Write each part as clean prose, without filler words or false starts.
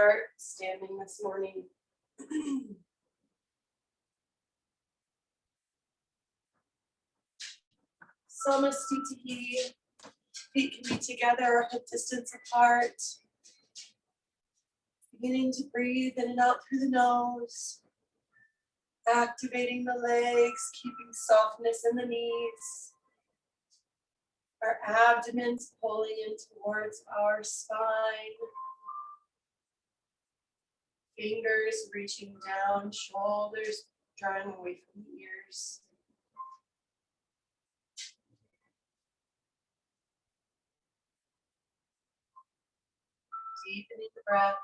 start standing this morning. Samasthiti. Feet can be together or hip distance apart. Beginning to breathe in and out through the nose. Activating the legs, keeping softness in the knees. Our abdomen's pulling in towards our spine. Fingers reaching down, shoulders drawing away from the ears. Deepening the breath.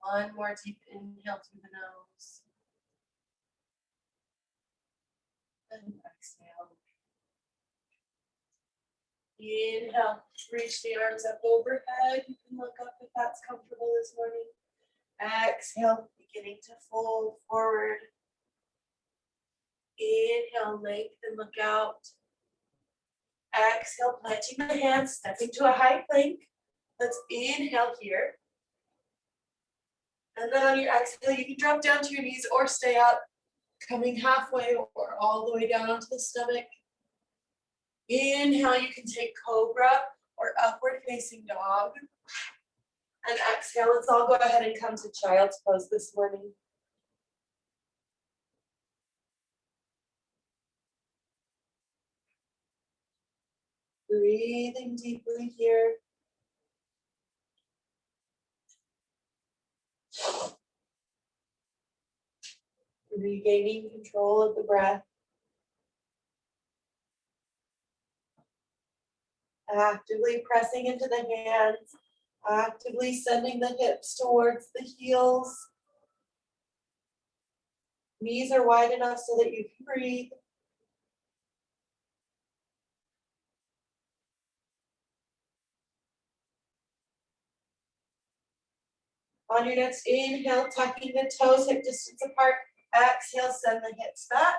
One more deep inhale through the nose. And exhale. Inhale, reach the arms up overhead. You can look up if that's comfortable this morning. Exhale, beginning to fold forward. Inhale, lengthen, look out. Exhale, planting the hands, stepping to a high plank. Let's inhale here. And then on your exhale, you can drop down to your knees or stay up, coming halfway or all the way down onto the stomach. Inhale, you can take cobra or upward facing dog. And exhale, let's all go ahead and come to child's pose this morning. Breathing deeply here. Regaining control of the breath. Actively pressing into the hands. Actively sending the hips towards the heels. Knees are wide enough so that you can breathe. On your next inhale, tucking the toes hip distance apart. Exhale, send the hips back.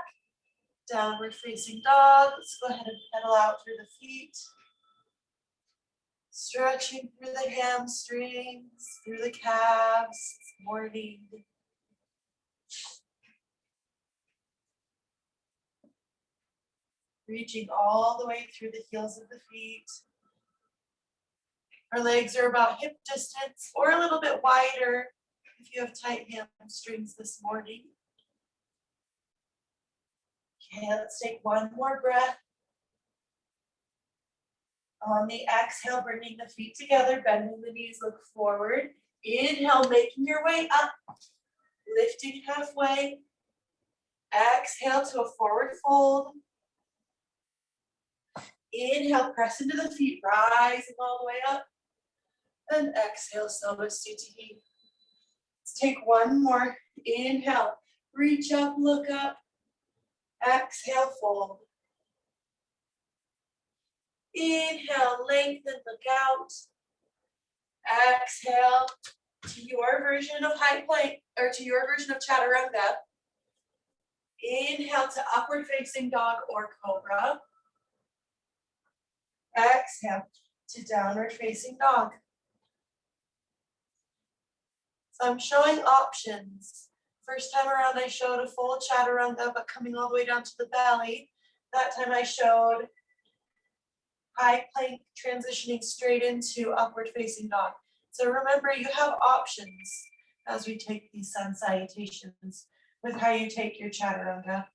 Downward facing dog. Let's go ahead and pedal out through the feet. Stretching through the hamstrings, through the calves this morning. Reaching all the way through the heels of the feet. Our legs are about hip distance or a little bit wider if you have tight hamstrings this morning. Okay, let's take one more breath. On the exhale, bringing the feet together, bending the knees, look forward. Inhale, making your way up, lifting halfway. Exhale to a forward fold. Inhale, press into the feet, rising all the way up. And exhale, Samasthiti. Let's take one more. Inhale, reach up, look up. Exhale, fold. Inhale, lengthen, look out. Exhale to your version of high plank, or to your version of chaturanga. Inhale to upward facing dog or cobra. Exhale to downward facing dog. So I'm showing options. First time around I showed a full chaturanga, but coming all the way down to the belly. That time I showed high plank transitioning straight into upward facing dog. So remember, you have options as we take these sun salutations with how you take your chaturanga.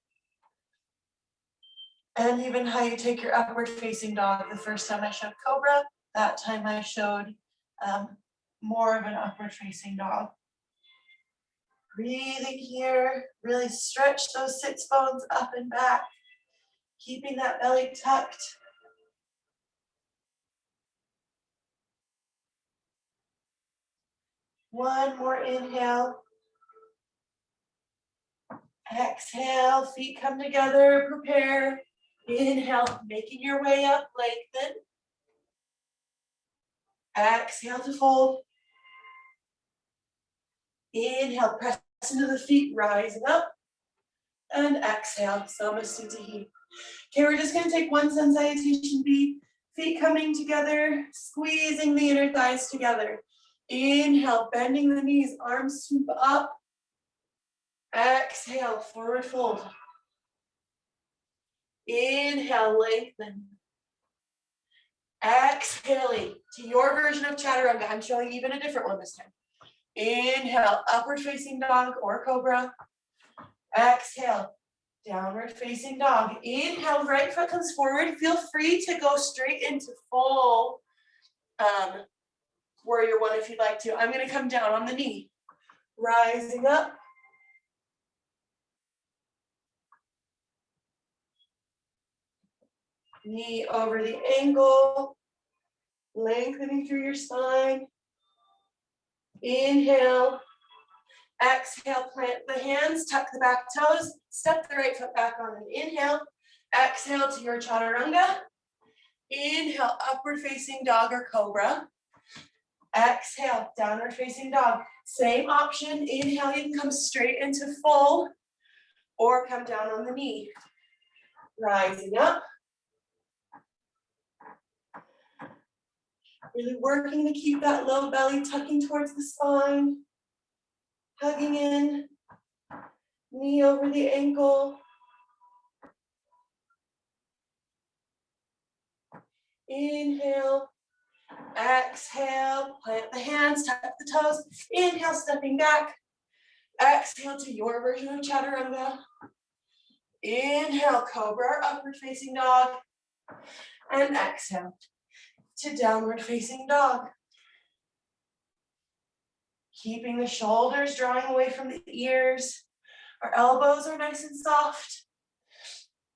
And even how you take your upward facing dog. The first time I showed cobra, that time I showed more of an upward facing dog. Breathing here, really stretch those sits bones up and back, keeping that belly tucked. One more inhale. Exhale, feet come together, prepare. Inhale, making your way up, lengthen. Exhale to fold. Inhale, press into the feet, rising up. And exhale, Samasthiti. Okay, we're just gonna take one sun salutation beat. Feet coming together, squeezing the inner thighs together. Inhale, bending the knees, arms swoop up. Exhale, forward fold. Inhale, lengthen. Exhaling to your version of Chaturanga. I'm showing even a different one this time. Inhale, upward facing dog or cobra. Exhale, downward facing dog. Inhale, right foot comes forward. Feel free to go straight into full warrior one if you'd like to. I'm gonna come down on the knee. Rising up. Knee over the ankle. Lengthening through your spine. Inhale. Exhale, plant the hands, tuck the back toes, step the right foot back on an inhale. Exhale to your Chaturanga. Inhale, upward facing dog or cobra. Exhale, downward facing dog. Same option. Inhale, you can come straight into full or come down on the knee. Rising up. Really working to keep that low belly tucking towards the spine. Hugging in. Knee over the ankle. Inhale. Exhale, plant the hands, tuck the toes. Inhale, stepping back. Exhale to your version of Chaturanga. Inhale, cobra, upward facing dog. And exhale to downward facing dog. Keeping the shoulders drawing away from the ears. Our elbows are nice and soft.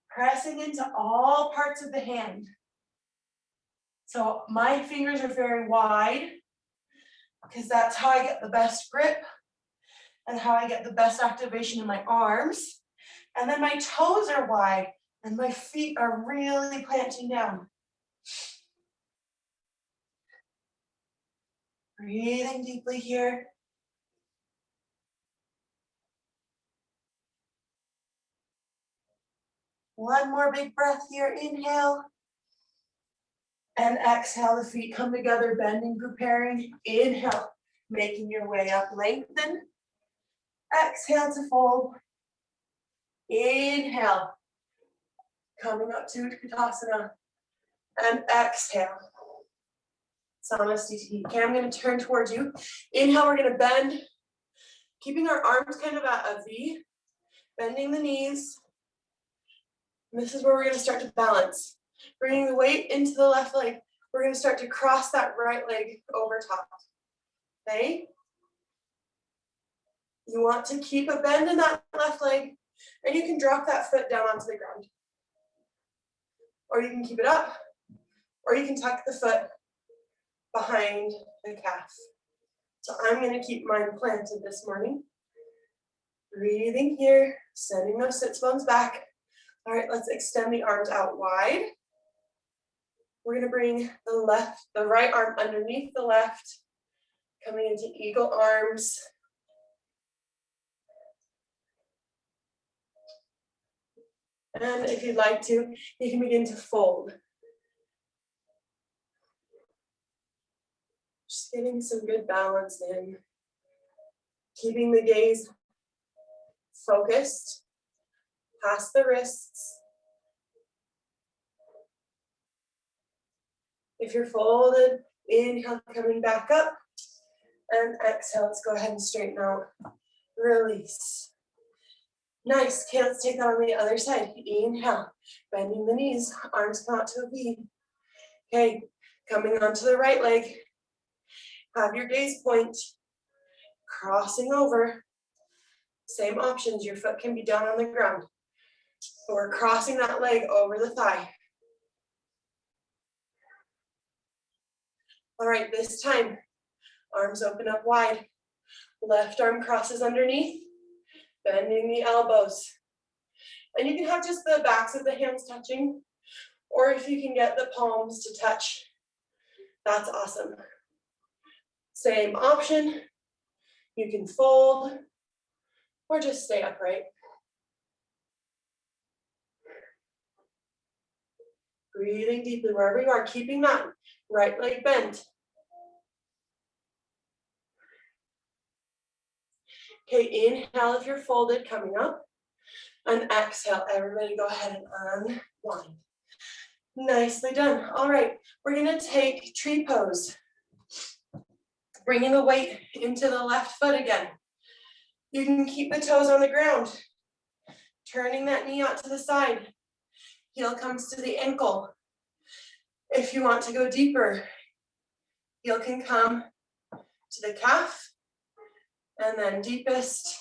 Pressing into all parts of the hand. So my fingers are very wide because that's how I get the best grip and how I get the best activation in my arms. And then my toes are wide and my feet are really planting down. Breathing deeply here. One more big breath here, inhale. And exhale, the feet come together, bending, preparing. Inhale, making your way up, lengthen. Exhale to fold. Inhale, coming up to Utkatasana. And exhale. Samasthiti. Okay, I'm gonna turn towards you. Inhale, we're gonna bend, keeping our arms kind of at a V, bending the knees. And this is where we're gonna start to balance. Bringing the weight into the left leg. We're gonna start to cross that right leg over top, okay? You want to keep a bend in that left leg, and you can drop that foot down onto the ground. Or you can keep it up, or you can tuck the foot behind the calf. So I'm gonna keep mine planted this morning. Breathing here, sending those sits bones back. All right, let's extend the arms out wide. We're gonna bring the right arm underneath the left, coming into eagle arms. And if you'd like to, you can begin to fold. Just getting some good balance in. Keeping the gaze focused, past the wrists. If you're folded, inhale, coming back up. And exhale, let's go ahead and straighten out. Release. Nice, okay, let's take that on the other side. Inhale, bending the knees, arms come out to a V. Okay, coming onto the right leg. Have your gaze point, crossing over. Same options, your foot can be down on the ground. Or crossing that leg over the thigh. All right, this time, arms open up wide. Left arm crosses underneath, bending the elbows. And you can have just the backs of the hands touching, or if you can get the palms to touch, that's awesome. Same option. You can fold or just stay upright. Breathing deeply wherever you are, keeping that right leg bent. Okay, inhale if you're folded, coming up. And exhale, everybody go ahead and unwind. Nicely done. All right, we're gonna take tree pose. Bringing the weight into the left foot again. You can keep the toes on the ground. Turning that knee out to the side. Heel comes to the ankle. If you want to go deeper, heel can come to the calf, and then deepest,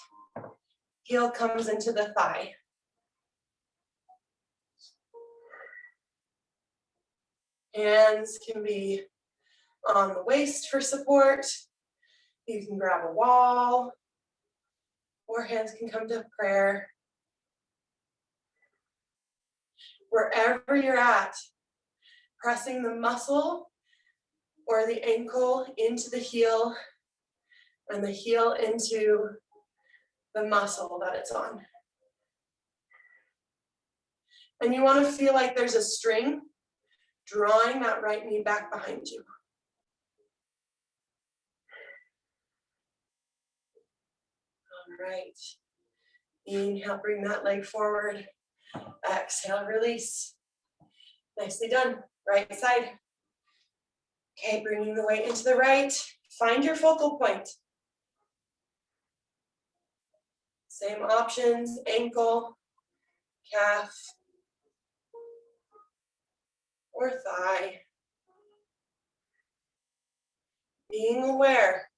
heel comes into the thigh. Hands can be on the waist for support. You can grab a wall, or hands can come to prayer. Wherever you're at, pressing the muscle or the ankle into the heel and the heel into the muscle that it's on. And you want to feel like there's a string drawing that right knee back behind you. All right. Inhale, bring that leg forward. Exhale, release. Nicely done. Right side. Okay, bringing the weight into the right. Find your focal point. Same options, ankle, calf, or thigh. Being aware,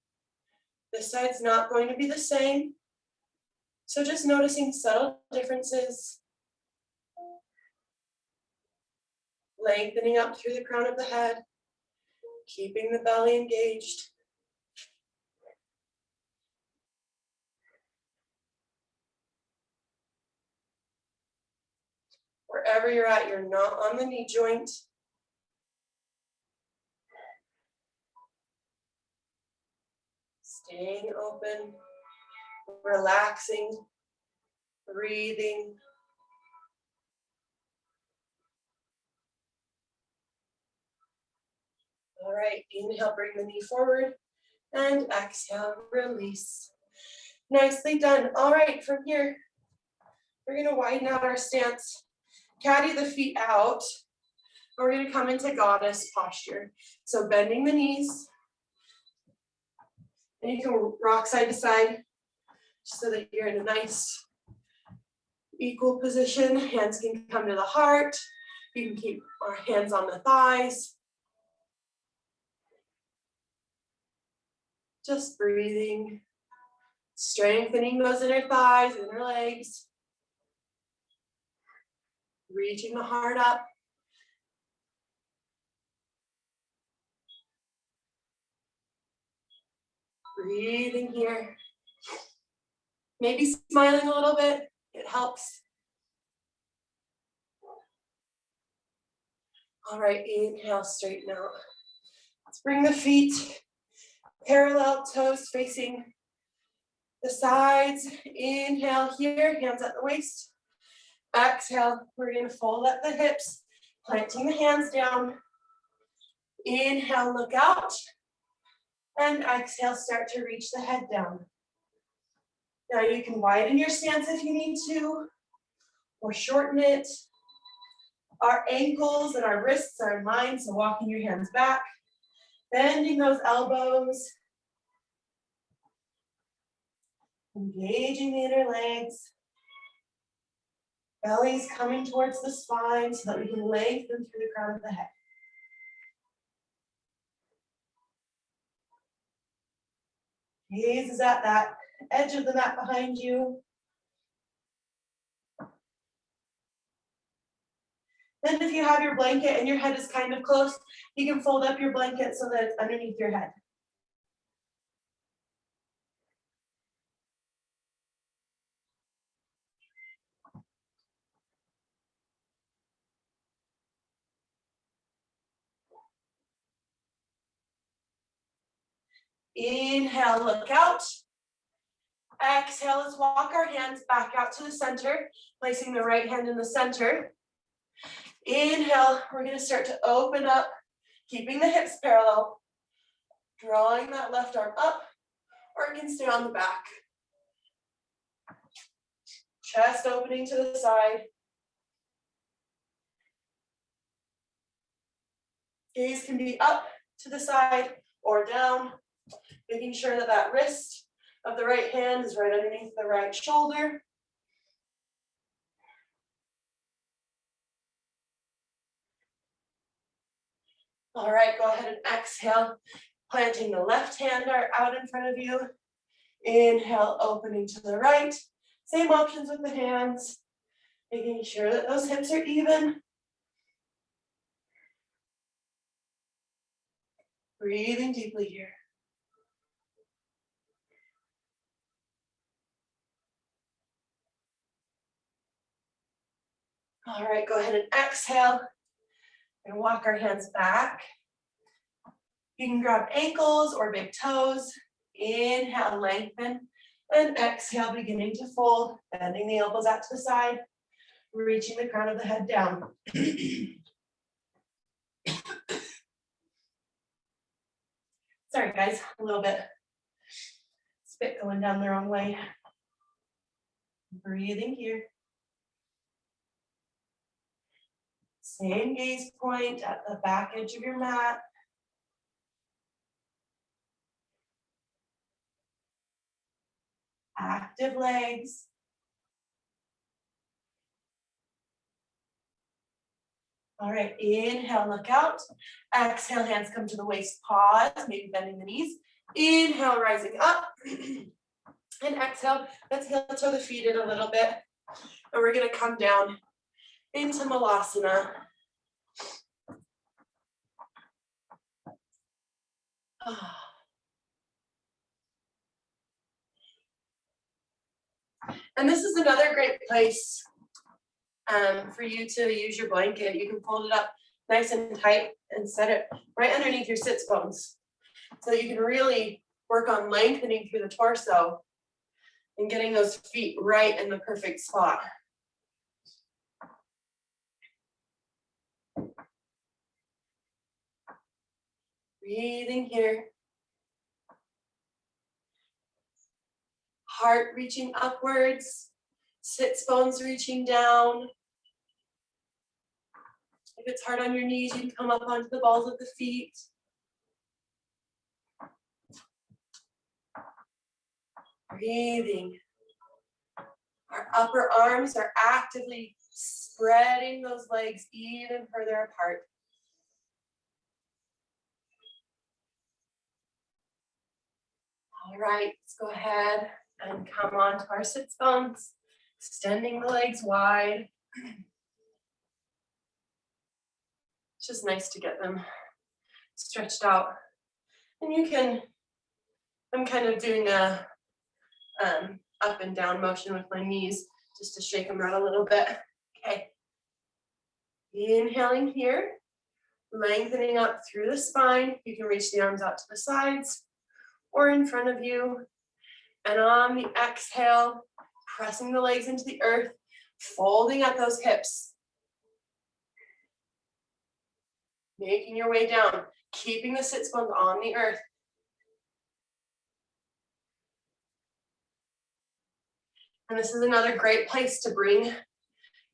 this side's not going to be the same. So just noticing subtle differences. Lengthening up through the crown of the head, keeping the belly engaged. Wherever you're at, you're not on the knee joint. Staying open, relaxing, breathing. All right, inhale, bring the knee forward, and exhale, release. Nicely done. All right, from here, we're gonna widen out our stance, caddy the feet out. We're gonna come into goddess posture. So bending the knees, and you can rock side to side, so that you're in a nice equal position. Hands can come to the heart. You can keep our hands on the thighs. Just breathing, strengthening those inner thighs, inner legs. Reaching the heart up. Breathing here. Maybe smiling a little bit, it helps. All right, inhale, straighten out. Let's bring the feet parallel, toes facing the sides. Inhale here, hands at the waist. Exhale, we're gonna fold at the hips, planting the hands down. Inhale, look out. And exhale, start to reach the head down. Now you can widen your stance if you need to, or shorten it. Our ankles and our wrists are in line, so walking your hands back, bending those elbows, engaging the inner legs. Belly's coming towards the spine so that we can lengthen through the crown of the head. Gaze is at that edge of the mat behind you. Then if you have your blanket and your head is kind of close, you can fold up your blanket so that it's underneath your head. Inhale, look out. Exhale, let's walk our hands back out to the center, placing the right hand in the center. Inhale, we're gonna start to open up, keeping the hips parallel, drawing that left arm up, or it can stay on the back. Chest opening to the side. Gaze can be up to the side or down, making sure that that wrist of the right hand is right underneath the right shoulder. All right, go ahead and exhale, planting the left hand out in front of you. Inhale, opening to the right. Same options with the hands, making sure that those hips are even. Breathing deeply here. All right, go ahead and exhale and walk our hands back. You can grab ankles or big toes. Inhale, lengthen, and exhale, beginning to fold, bending the elbows out to the side, reaching the crown of the head down. Sorry guys, a little bit spit going down the wrong way. Breathing here. Same gaze point at the back edge of your mat. Active legs. All right, inhale, look out. Exhale, hands come to the waist, pause, maybe bending the knees. Inhale, rising up. And exhale, let's heel toe the feet in a little bit. And we're gonna come down into Malasana. And this is another great place for you to use your blanket. You can fold it up nice and tight and set it right underneath your sits bones so that you can really work on lengthening through the torso and getting those feet right in the perfect spot. Breathing here. Heart reaching upwards, sits bones reaching down. If it's hard on your knees, you can come up onto the balls of the feet. Breathing. Our upper arms are actively spreading those legs even further apart. All right, let's go ahead and come on to our sits bones, extending the legs wide. It's just nice to get them stretched out. And you can, I'm kind of doing a up and down motion with my knees just to shake them out a little bit. Okay. Inhaling here, lengthening up through the spine. You can reach the arms out to the sides or in front of you. And on the exhale, pressing the legs into the earth, folding at those hips. Making your way down, keeping the sits bones on the earth. And this is another great place to bring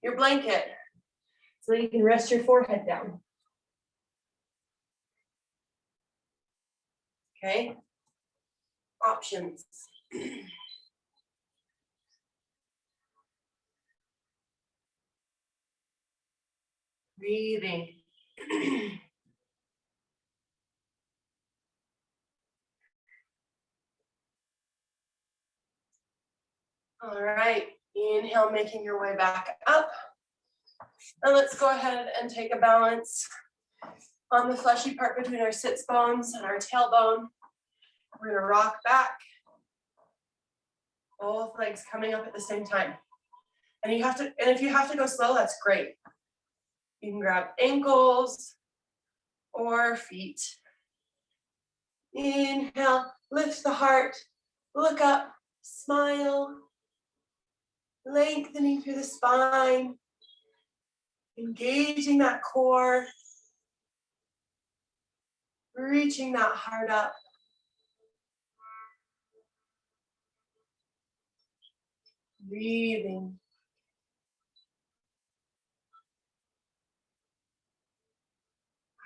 your blanket so that you can rest your forehead down. Okay, options. Breathing. All right, inhale, making your way back up. And let's go ahead and take a balance on the fleshy part between our sits bones and our tailbone. We're gonna rock back. Both legs coming up at the same time. And if you have to go slow, that's great. You can grab ankles or feet. Inhale, lift the heart, look up, Smile, lengthening through the spine, engaging that core, reaching that heart up. Breathing.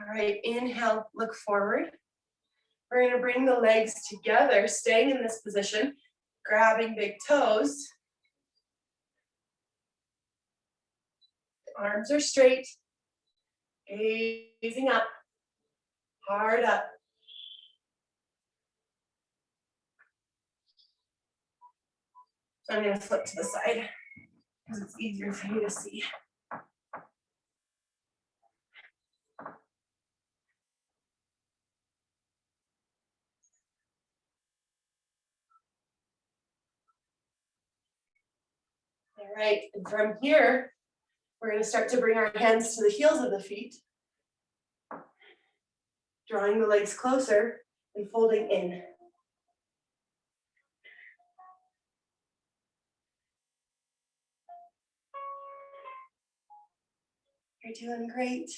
All right, inhale, look forward. We're going to bring the legs together, staying in this position, grabbing big toes. The arms are straight, gazing up, hard up. I'm going to flip to the side because it's easier for you to see. All right, and from here, we're going to start to bring our hands to the heels of the feet, drawing the legs closer and folding in. You're doing great.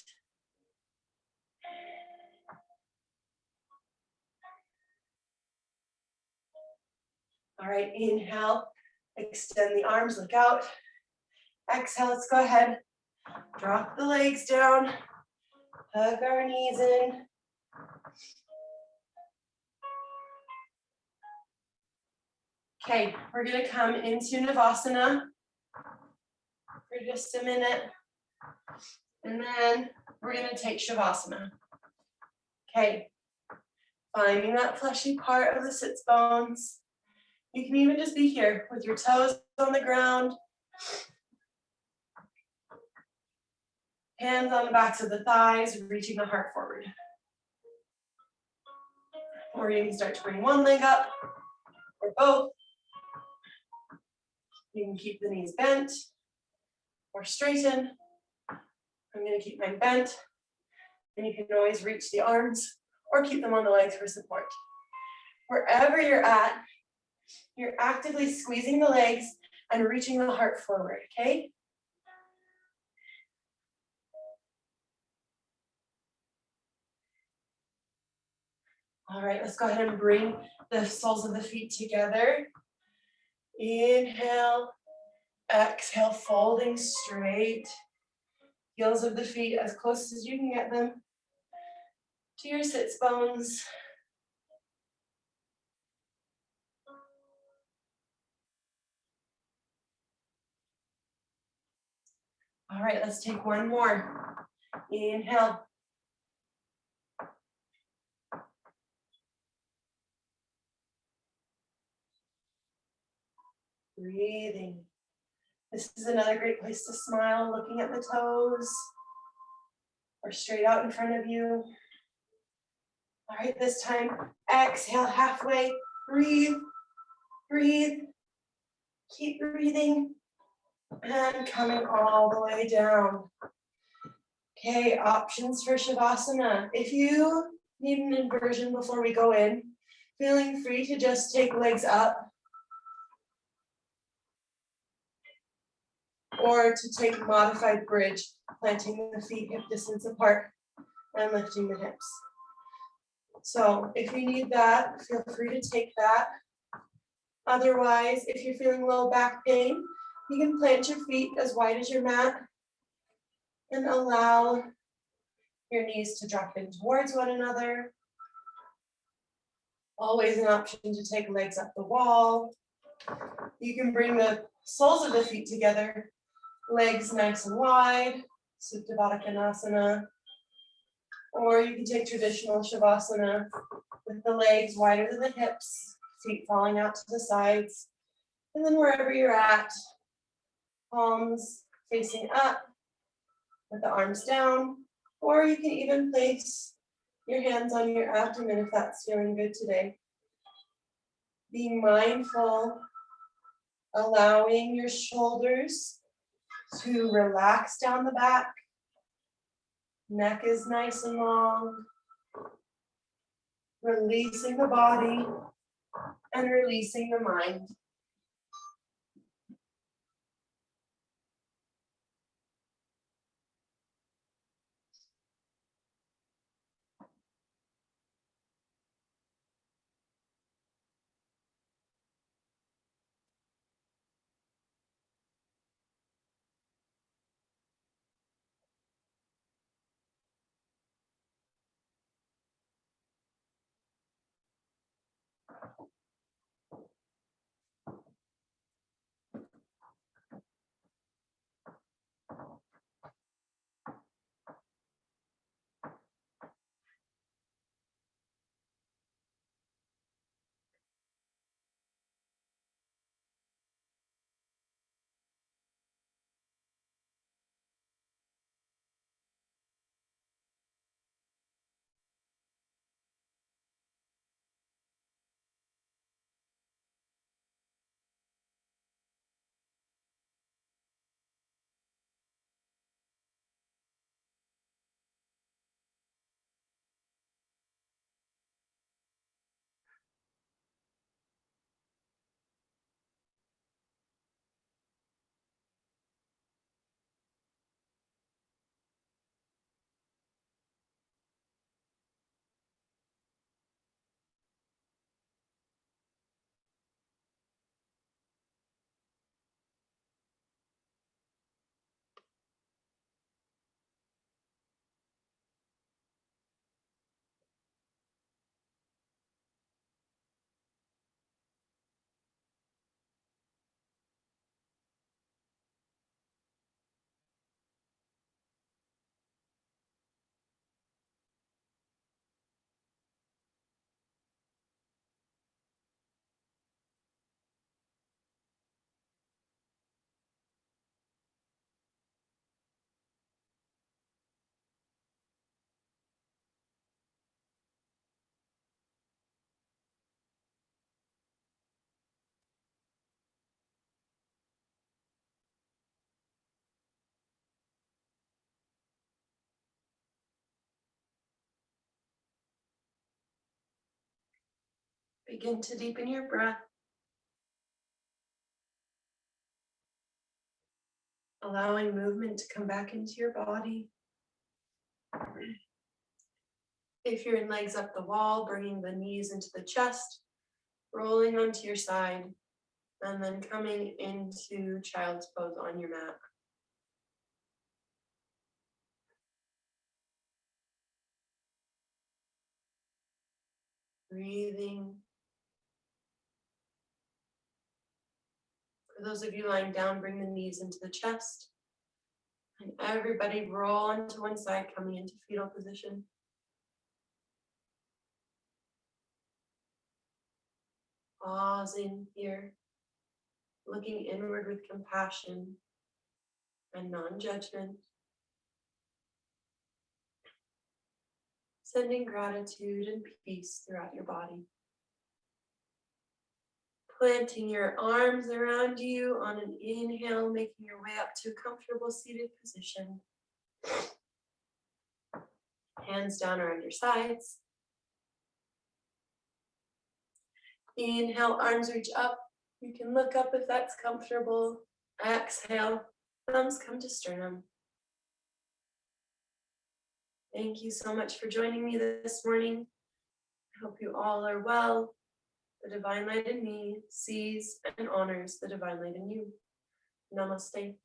All right, inhale, extend the arms, look out. Exhale, let's go ahead. Drop the legs down, hug our knees in. Okay, we're gonna come into Navasana for just a minute. And then we're gonna take Shavasana. Okay, finding that fleshy part of the sits bones. You can even just be here with your toes on the ground, hands on the backs of the thighs, reaching the heart forward. Or you can start to bring one leg up, or both. You can keep the knees bent, or straighten. I'm gonna keep mine bent, and you can always reach the arms, or keep them on the legs for support. Wherever you're at, you're actively squeezing the legs and reaching the heart forward, okay? All right, let's go ahead and bring the soles of the feet together. Inhale, exhale, folding straight. Heels of the feet as close as you can get them to your sits bones. All right, let's take one more. Inhale. Breathing. This is another great place to smile, looking at the toes or straight out in front of you. All right, this time, exhale halfway, breathe, breathe, keep breathing, and coming all the way down. Okay, options for Shavasana. If you need an inversion before we go in, feeling free to just take legs up or to take modified bridge, planting the feet hip distance apart and lifting the hips. So if you need that, feel free to take that. Otherwise, if you're feeling low back pain, you can plant your feet as wide as your mat and allow your knees to drop in towards one another. Always an option to take legs up the wall. You can bring the soles of the feet together, legs nice and wide, Supta Baddha Konasana. Or you can take traditional Shavasana with the legs wider than the hips, feet falling out to the sides. And then wherever you're at, palms facing up with the arms down. Or you can even place your hands on your abdomen if that's feeling good today. Being mindful, allowing your shoulders to relax down the back. Neck is nice and long. Releasing the body and releasing the mind. Begin to deepen your breath. Allowing movement to come back into your body. If you're in legs up the wall, bringing the knees into the chest, rolling onto your side, and then coming into child's pose on your mat. Breathing. For those of you lying down, bring the knees into the chest. And everybody roll onto one side, coming into fetal position. Pausing here, looking inward with compassion and non-judgment. Sending gratitude and peace throughout your body. Planting your arms around you on an inhale, making your way up to a comfortable seated position. Hands down around your sides. Inhale, arms reach up. You can look up if that's comfortable. Exhale, thumbs come to sternum. Thank you so much for joining me this morning. I hope you all are well. The divine light in me sees and honors the divine light in you. Namaste.